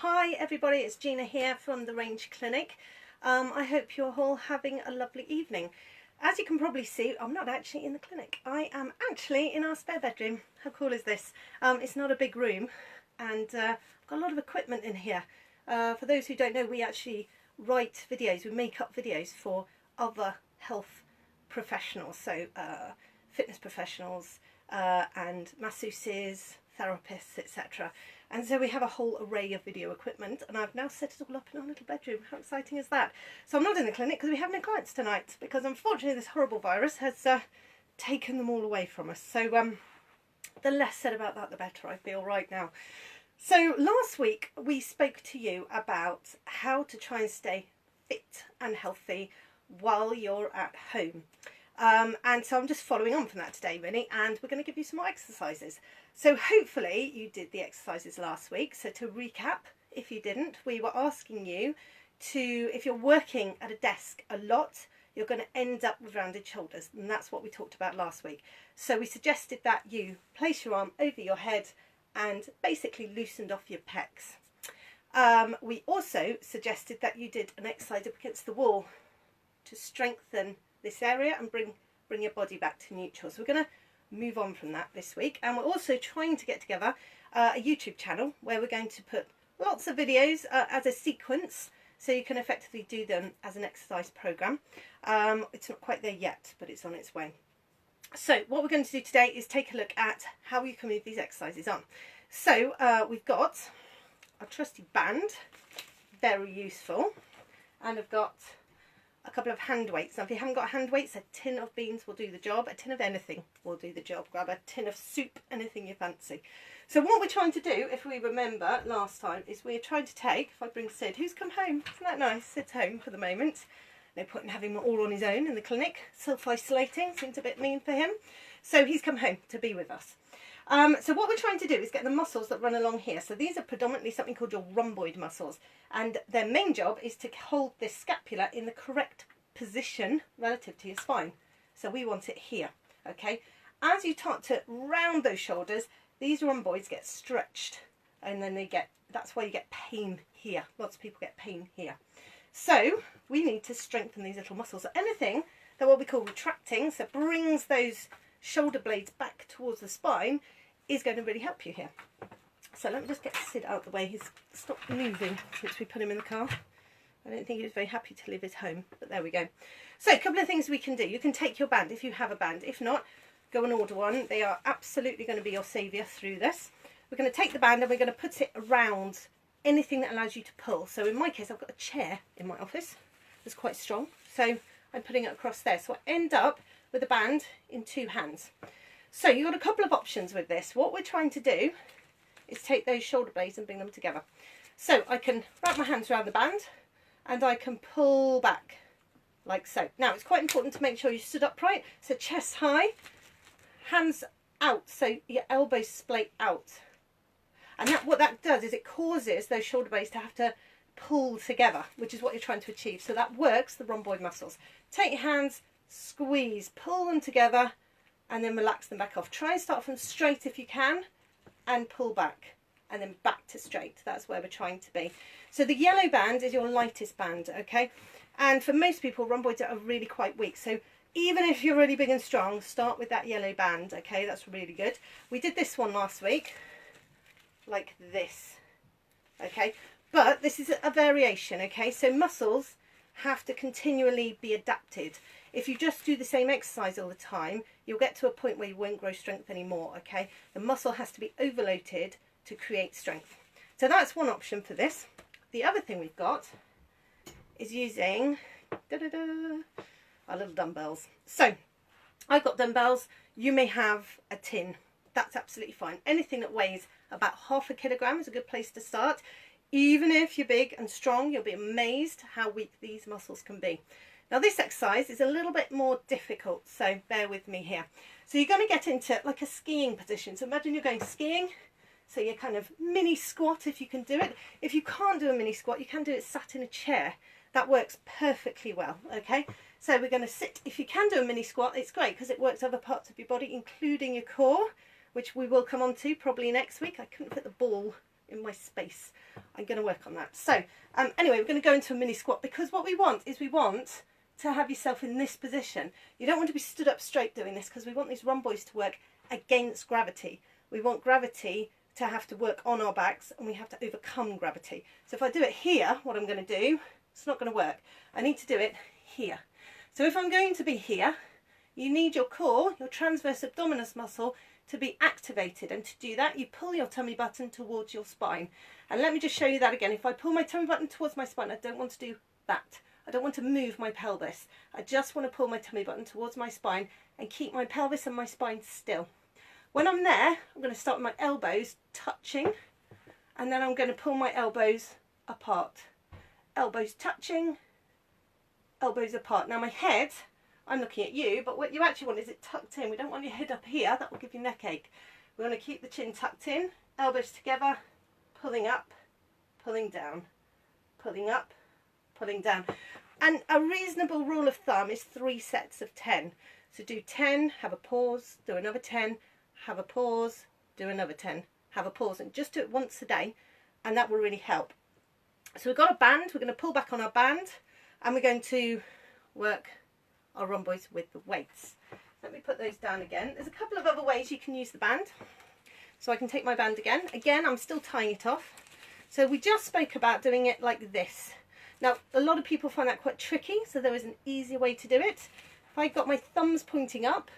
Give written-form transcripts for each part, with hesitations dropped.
Hi everybody, it's Gina here from the Reinge clinic. I hope you're all having a lovely evening. As you can probably see, I'm not actually in the clinic. I am actually in our spare bedroom. How cool is this? It's not a big room, and I've got a lot of equipment in here. For those who don't know, we actually write videos, we make up videos for other health professionals, so fitness professionals and masseuses, therapists, etc. And so we have a whole array of video equipment, and I've now set it all up in our little bedroom. How exciting is that? So I'm not in the clinic because we have no clients tonight, because unfortunately this horrible virus has taken them all away from us. So the less said about that, the better, I feel right now. So last week we spoke to you about how to try and stay fit and healthy while you're at home. And so I'm just following on from that today, really, and we're going to give you some more exercises. So hopefully you did the exercises last week. So to recap, if you didn't, we were asking you to, if you're working at a desk a lot, you're going to end up with rounded shoulders, and that's what we talked about last week. So we suggested that you place your arm over your head and basically loosened off your pecs. We also suggested that you did an exercise up against the wall to strengthen this area and bring your body back to neutral. So we're going to move on from that this week, and we're also trying to get together a YouTube channel where we're going to put lots of videos as a sequence, so you can effectively do them as an exercise program. It's not quite there yet, but it's on its way. So what we're going to do today is take a look at how you can move these exercises on. So we've got a trusty band, very useful, and I've got a couple of hand weights. Now if you haven't got hand weights, a tin of beans will do the job, a tin of anything will do the job. Grab a tin of soup, anything you fancy. So what we're trying to do, if we remember last time, is we're trying to take, if I bring Sid, who's come home, isn't that nice? Sid's home for the moment. No point in having him all on his own in the clinic, self-isolating, seems a bit mean for him. So he's come home to be with us. So what we're trying to do is get the muscles that run along here. So these are predominantly something called your rhomboid muscles, and their main job is to hold this scapula in the correct position relative to your spine. So we want it here, okay? As you start to round those shoulders, these rhomboids get stretched, and then that's why you get pain here. Lots of people get pain here. So we need to strengthen these little muscles. So anything that what we call retracting, so brings those shoulder blades back towards the spine, is going to really help you here. So let me just get Sid out of the way. He's stopped moving since we put him in the car. I don't think he was very happy to leave his home, but there we go. So a couple of things we can do. You can take your band if you have a band. If not, go and order one. They are absolutely going to be your saviour through this. We're going to take the band and we're going to put it around anything that allows you to pull. So in my case, I've got a chair in my office that's quite strong, so I'm putting it across there. So I end up with a band in two hands. So you've got a couple of options with this. What we're trying to do is take those shoulder blades and bring them together. So I can wrap my hands around the band and I can pull back like so. Now it's quite important to make sure you stood upright, so chest high, hands out, so your elbows splay out. And what that does is it causes those shoulder blades to have to pull together, which is what you're trying to achieve. So that works the rhomboid muscles. Take your hands, squeeze, pull them together, and then relax them back off. Try and start from straight if you can, and pull back, and then back to straight. That's where we're trying to be. So the yellow band is your lightest band, okay? And for most people, rhomboids are really quite weak. So even if you're really big and strong, start with that yellow band, okay? That's really good. We did this one last week, like this, okay? But this is a variation, okay? So muscles have to continually be adapted. If you just do the same exercise all the time, you'll get to a point where you won't grow strength anymore, okay? The muscle has to be overloaded to create strength. So that's one option for this. The other thing we've got is using our little dumbbells. So I've got dumbbells. You may have a tin. That's absolutely fine. Anything that weighs about 0.5 kilogram is a good place to start. Even if you're big and strong, you'll be amazed how weak these muscles can be. Now this exercise is a little bit more difficult, so bear with me here. So you're going to get into like a skiing position. So imagine you're going skiing, so you're kind of mini squat if you can do it. If you can't do a mini squat, you can do it sat in a chair. That works perfectly well, okay? So we're going to sit. If you can do a mini squat, it's great because it works other parts of your body, including your core, which we will come on to probably next week. I couldn't fit the ball in my space. I'm going to work on that. So anyway, we're going to go into a mini squat, because what we want is we want to have yourself in this position. You don't want to be stood up straight doing this, because we want these rhomboids to work against gravity. We want gravity to have to work on our backs, and we have to overcome gravity. So if I do it here, what I'm going to do, it's not going to work. I need to do it here. So if I'm going to be here, you need your core, your transverse abdominis muscle, to be activated, and to do that you pull your tummy button towards your spine. And let me just show you that again. If I pull my tummy button towards my spine, I don't want to do that. I don't want to move my pelvis. I just want to pull my tummy button towards my spine and keep my pelvis and my spine still. When I'm there, I'm going to start with my elbows touching, and then I'm going to pull my elbows apart. Elbows touching, elbows apart. Now my head, I'm looking at you, but what you actually want is it tucked in. We don't want your head up here, that will give you neck ache. We want to keep the chin tucked in, elbows together, pulling up, pulling down, pulling up, pulling down. And a reasonable rule of thumb is 3 sets of 10. So do 10, have a pause, do another 10, have a pause, do another 10, have a pause, and just do it once a day, and that will really help. So we've got a band, we're going to pull back on our band, and we're going to work our rhomboids with the weights. Let me put those down again. There's a couple of other ways you can use the band. So I can take my band again. Again, I'm still tying it off. So we just spoke about doing it like this. Now, a lot of people find that quite tricky, so there is an easier way to do it. If I've got my thumbs pointing up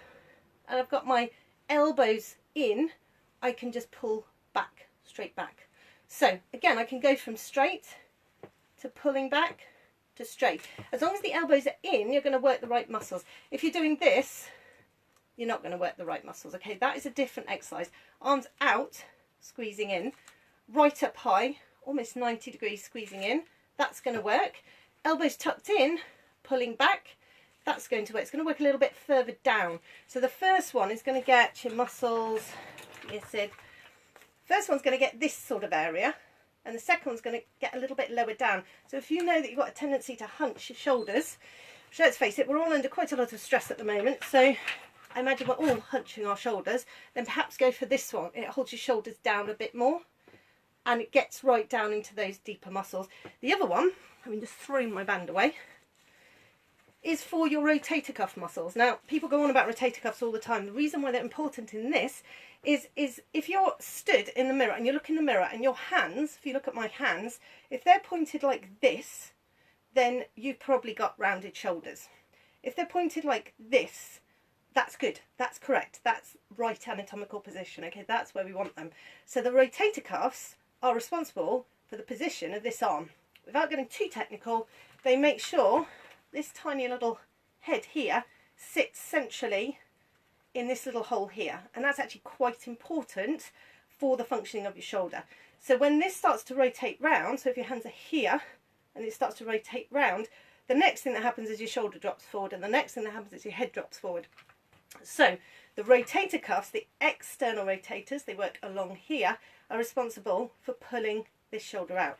and I've got my elbows in, I can just pull back, straight back. So again, I can go from straight to pulling back to straight. As long as the elbows are in, you're going to work the right muscles. If you're doing this, you're not going to work the right muscles. Okay, that is a different exercise. Arms out, squeezing in, right up high, almost 90 degrees squeezing in. That's going to work. Elbows tucked in, pulling back. That's going to work. It's going to work a little bit further down. So the first one is going to get your muscles, yes, Sid. First one's going to get this sort of area, and the second one's going to get a little bit lower down. So if you know that you've got a tendency to hunch your shoulders, which, let's face it, we're all under quite a lot of stress at the moment, so I imagine we're all hunching our shoulders, then perhaps go for this one. It holds your shoulders down a bit more, and it gets right down into those deeper muscles. The other one, I mean, just throwing my band away, is for your rotator cuff muscles. Now, people go on about rotator cuffs all the time. The reason why they're important in this is if you're stood in the mirror and you look in the mirror and your hands, if you look at my hands, if they're pointed like this, then you've probably got rounded shoulders. If they're pointed like this, that's good, that's correct, that's right anatomical position, okay, that's where we want them. So the rotator cuffs are responsible for the position of this arm. Without getting too technical, they make sure this tiny little head here sits centrally in this little hole here, and that's actually quite important for the functioning of your shoulder. So when this starts to rotate round, so if your hands are here and it starts to rotate round, the next thing that happens is your shoulder drops forward, and the next thing that happens is your head drops forward. So the rotator cuffs, the external rotators, they work along here, are responsible for pulling this shoulder out.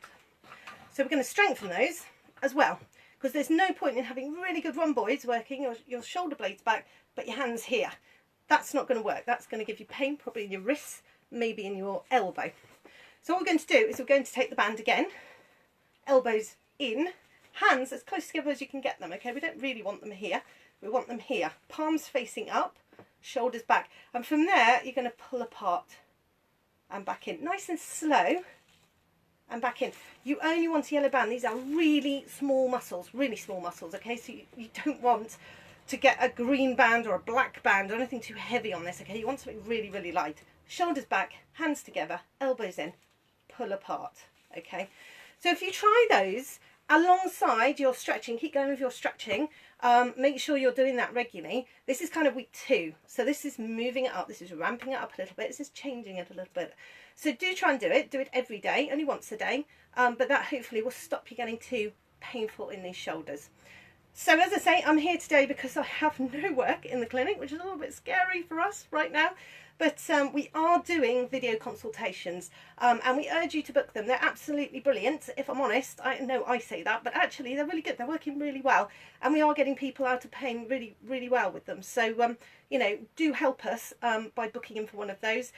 So we're going to strengthen those as well, because there's no point in having really good rhomboids working your shoulder blades back, but your hands here. That's not going to work. That's going to give you pain, probably in your wrists, maybe in your elbow. So what we're going to do is we're going to take the band again, elbows in, hands as close together as you can get them, okay? We don't really want them here. We want them here. Palms facing up, shoulders back. And from there, you're going to pull apart and back in. Nice and slow. And back in. You only want a yellow band. These are really small muscles, okay? So you don't want to get a green band or a black band or anything too heavy on this, okay? You want something really, really light. Shoulders back, hands together, elbows in, pull apart, okay? So if you try those alongside your stretching, keep going with your stretching, make sure you're doing that regularly. This is kind of week 2. So this is moving it up, this is ramping it up a little bit, this is changing it a little bit. So do try and do it every day, only once a day, but that hopefully will stop you getting too painful in these shoulders. So as I say, I'm here today because I have no work in the clinic, which is a little bit scary for us right now. But we are doing video consultations, and we urge you to book them. They're absolutely brilliant, if I'm honest. I know I say that, but actually they're really good. They're working really well, and we are getting people out of pain really, really well with them. So, you know, do help us by booking in for one of those.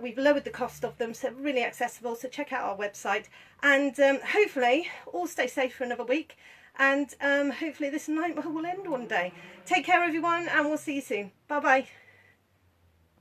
We've lowered the cost of them, so really accessible. So check out our website, and hopefully all stay safe for another week, and hopefully this nightmare will end one day. Take care everyone, and we'll see you soon. Bye bye.